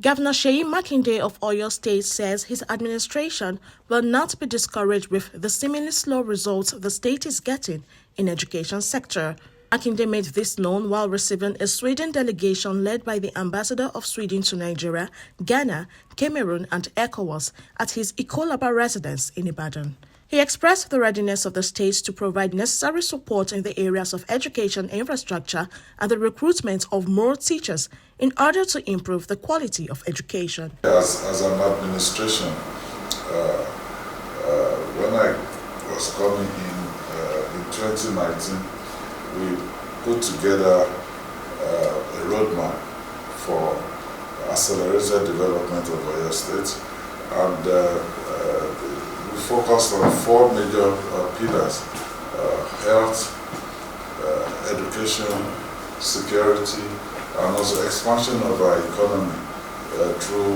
Governor Seyi Makinde of Oyo State says his administration will not be discouraged with the seemingly slow results the state is getting in education sector. Makinde made this known while receiving a Sweden delegation led by the ambassador of Sweden to Nigeria, Ghana, Cameroon and ECOWAS at his Ikolaba residence in Ibadan. He expressed the readiness of the state to provide necessary support in the areas of education infrastructure and the recruitment of more teachers in order to improve the quality of education. As an administration, when I was coming in 2019, we put together a roadmap for accelerated development of Oyo State, and we focused on four major pillars: health, education, security, and also expansion of our economy through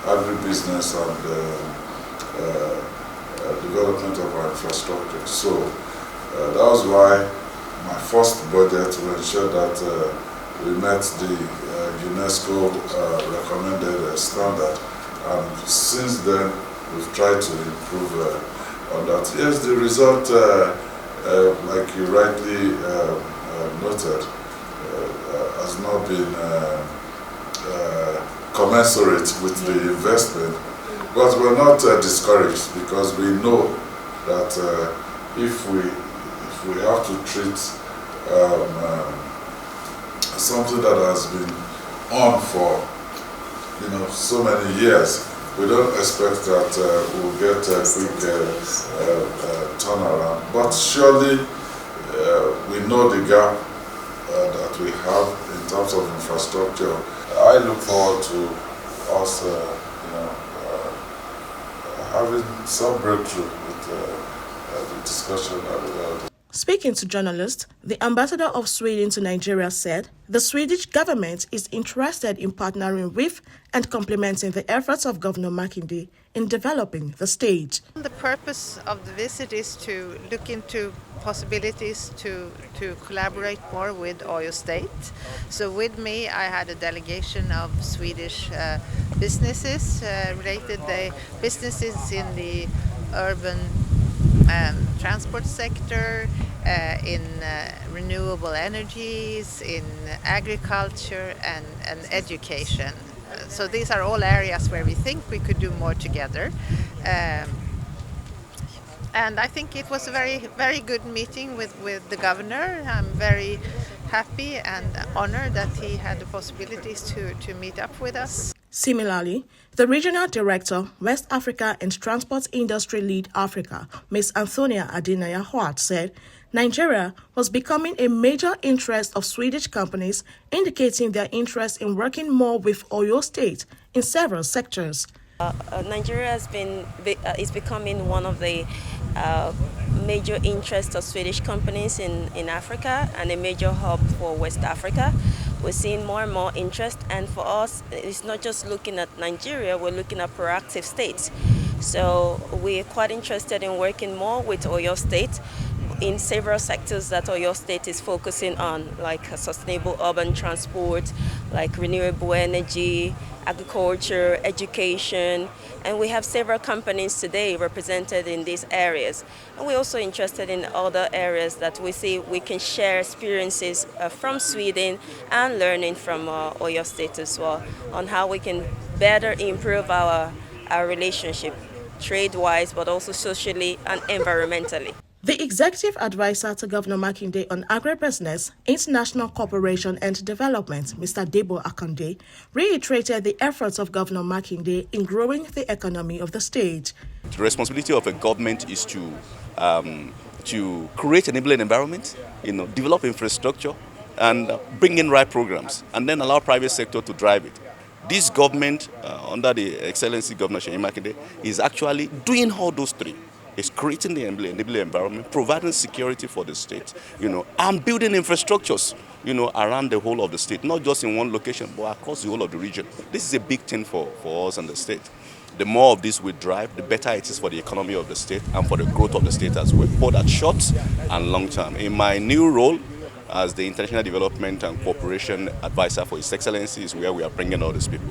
agribusiness and development of our infrastructure. So that was why my first budget to ensure that we met the UNESCO recommended standard, and since then we've tried to improve on that. Yes, the result, like you rightly noted, has not been commensurate with the investment, but we're not discouraged, because we know that if we have to treat something that has been on for so many years, we don't expect that we'll get a quick turnaround. But surely we know the gap that we have in terms of infrastructure. I look forward to us having some breakthrough with the discussion that we had. Speaking to journalists, the ambassador of Sweden to Nigeria said the Swedish government is interested in partnering with and complementing the efforts of Governor Makinde in developing the state. The purpose of the visit is to look into possibilities to collaborate more with Oyo State. So with me I had a delegation of Swedish businesses, related the businesses in the urban transport sector, in renewable energies, in agriculture and education. So these are all areas where we think we could do more together. And I think it was a very good meeting with the governor. I'm very happy and honored that he had the possibilities to meet up with us. Similarly, the Regional Director, West Africa and Transport Industry Lead Africa, Ms. Antonia Adinaya-Hwat, said Nigeria was becoming a major interest of Swedish companies, indicating their interest in working more with Oyo State in several sectors. Nigeria is becoming one of the major interests of Swedish companies in Africa, and a major hub for West Africa. We're seeing more and more interest, and for us, it's not just looking at Nigeria, we're looking at proactive states. So we're quite interested in working more with Oyo State in several sectors that Oyo State is focusing on, like sustainable urban transport, like renewable energy, agriculture, education, and we have several companies today represented in these areas. And we're also interested in other areas that we see we can share experiences from Sweden and learning from Oyo State as well, on how we can better improve our relationship, trade-wise, but also socially and environmentally. The executive advisor to Governor Makinde on agribusiness, international cooperation and development, Mr. Debo Akande, reiterated the efforts of Governor Makinde in growing the economy of the state. The responsibility of a government is to create an enabling environment, develop infrastructure, and bring in right programs, and then allow private sector to drive it. This government, under the Excellency Governor Seyi Makinde, is actually doing all those three. It's creating the enabling environment, providing security for the state, and building infrastructures, around the whole of the state, not just in one location, but across the whole of the region. This is a big thing for us and the state. The more of this we drive, the better it is for the economy of the state and for the growth of the state as well, both at short and long term. In my new role as the International Development and Cooperation Advisor for His Excellency is where we are bringing all these people.